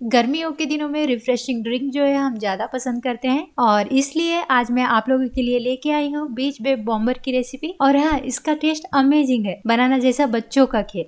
गर्मियों के दिनों में रिफ्रेशिंग ड्रिंक जो है हम ज्यादा पसंद करते हैं और इसलिए आज मैं आप लोगों के लिए लेके आई हूँ बीच बे बॉम्बर की रेसिपी। और हाँ, इसका टेस्ट अमेजिंग है, बनाना जैसा बच्चों का खेल।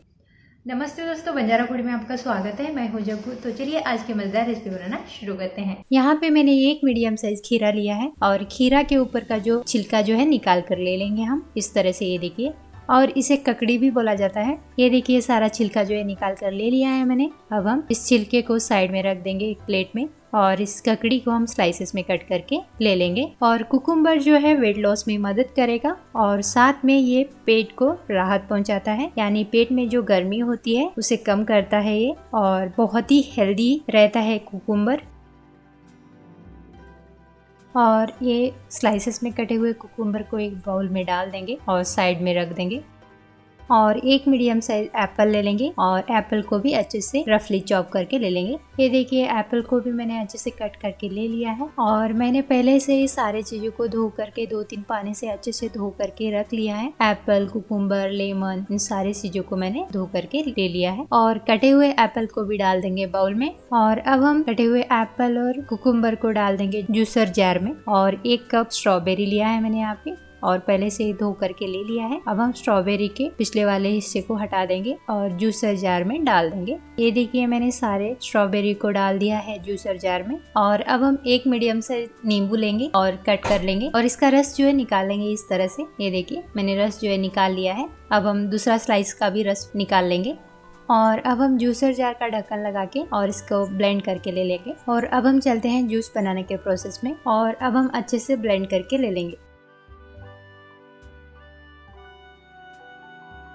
नमस्ते दोस्तों, बंजारा फूड में आपका स्वागत है। मैं हूँ जग्गू। तो चलिए आज की मजेदार रेसिपी बनाना शुरू करते हैं। यहाँ पे मैंने एक मीडियम साइज खीरा लिया है और खीरा के ऊपर का जो छिलका जो है निकाल कर ले लेंगे हम इस तरह से। ये देखिए, और इसे ककड़ी भी बोला जाता है। ये देखिए सारा छिलका जो है निकाल कर ले लिया है मैंने। अब हम इस छिलके को साइड में रख देंगे एक प्लेट में और इस ककड़ी को हम स्लाइसेस में कट करके ले लेंगे। और कुकुम्बर जो है वेट लॉस में मदद करेगा और साथ में ये पेट को राहत पहुंचाता है, यानी पेट में जो गर्मी होती है उसे कम करता है ये, और बहुत ही हेल्दी रहता है कुकुम्बर। और ये स्लाइसेस में कटे हुए कुकुम्बर को एक बाउल में डाल देंगे और साइड में रख देंगे। और एक मीडियम साइज एप्पल ले लेंगे और एप्पल को भी अच्छे से रफली चॉप करके ले लेंगे। ये देखिए एप्पल को भी मैंने अच्छे से कट करके ले लिया है और मैंने पहले से ही सारे चीजों को धो करके 2-3 पानी से अच्छे से धो करके रख लिया है। एप्पल, कुकुम्बर, लेमन, इन सारी चीजों को मैंने धो करके ले लिया है। और कटे हुए एप्पल को भी डाल देंगे बाउल में। और अब हम कटे हुए एप्पल और कुकुम्बर को डाल देंगे जूसर जार में। और 1 कप स्ट्रॉबेरी लिया है मैंने यहाँ पे और पहले से ही धो करके ले लिया है। अब हम स्ट्रॉबेरी के पिछले वाले हिस्से को हटा देंगे और जूसर जार में डाल देंगे। ये देखिए मैंने सारे स्ट्रॉबेरी को डाल दिया है जूसर जार में। और अब हम 1 मीडियम साइज नींबू लेंगे और कट कर लेंगे और इसका रस जो है निकाल लेंगे इस तरह से। ये देखिए मैंने रस जो है निकाल लिया है। अब हम दूसरा स्लाइस का भी रस निकाल लेंगे और अब हम जूसर जार का ढक्कन लगा के और इसको ब्लेंड करके ले लेंगे। और अब हम चलते हैं जूस बनाने के प्रोसेस में और अब हम अच्छे से ब्लेंड करके ले लेंगे।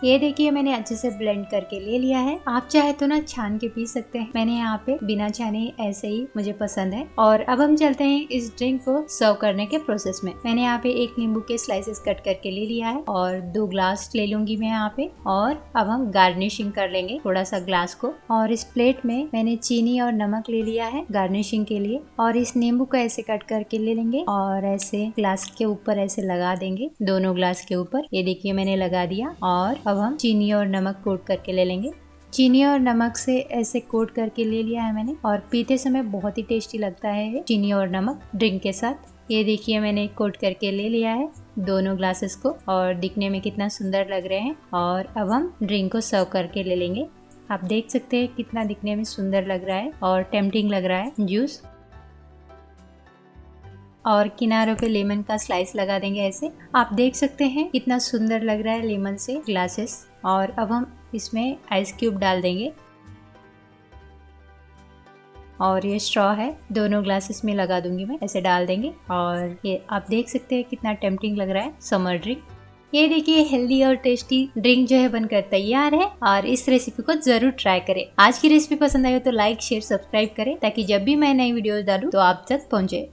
ये देखिए मैंने अच्छे से ब्लेंड करके ले लिया है। आप चाहे तो ना छान के पी सकते हैं, मैंने यहाँ पे बिना छाने ऐसे ही मुझे पसंद है। और अब हम चलते हैं इस ड्रिंक को सर्व करने के प्रोसेस में। मैंने यहाँ पे 1 नींबू के स्लाइसेस कट करके ले लिया है और 2 ग्लास ले लूंगी मैं यहाँ पे। और अब हम गार्निशिंग कर लेंगे थोड़ा सा ग्लास को। और इस प्लेट में मैंने चीनी और नमक ले लिया है गार्निशिंग के लिए। और इस नींबू को ऐसे कट करके ले लेंगे और ऐसे ग्लास के ऊपर ऐसे लगा देंगे, दोनों ग्लास के ऊपर। ये देखिए मैंने लगा दिया। और अब हम चीनी और नमक कोट करके ले लेंगे। चीनी और नमक से ऐसे कोट करके ले लिया है मैंने और पीते समय बहुत ही टेस्टी लगता है चीनी और नमक ड्रिंक के साथ। ये देखिए मैंने कोट करके ले लिया है दोनों ग्लासेस को और दिखने में कितना सुंदर लग रहे हैं। और अब हम ड्रिंक को सर्व करके ले लेंगे। आप देख सकते हैं कितना दिखने में सुंदर लग रहा है और टेम्पटिंग लग रहा है जूस। और किनारों पे लेमन का स्लाइस लगा देंगे ऐसे। आप देख सकते हैं कितना सुंदर लग रहा है लेमन से ग्लासेस। और अब हम इसमें आइस क्यूब डाल देंगे और ये स्ट्रॉ है, दोनों ग्लासेस में लगा दूंगी मैं, ऐसे डाल देंगे। और ये आप देख सकते हैं कितना टेम्पटिंग लग रहा है समर ड्रिंक। ये देखिए हेल्दी और टेस्टी ड्रिंक जो है बनकर तैयार है और इस रेसिपी को जरूर ट्राई करें। आज की रेसिपी पसंद आई हो तो लाइक, शेयर, सब्सक्राइब करें ताकि जब भी मैं नई वीडियोस डालूं तो आप तक पहुंचे।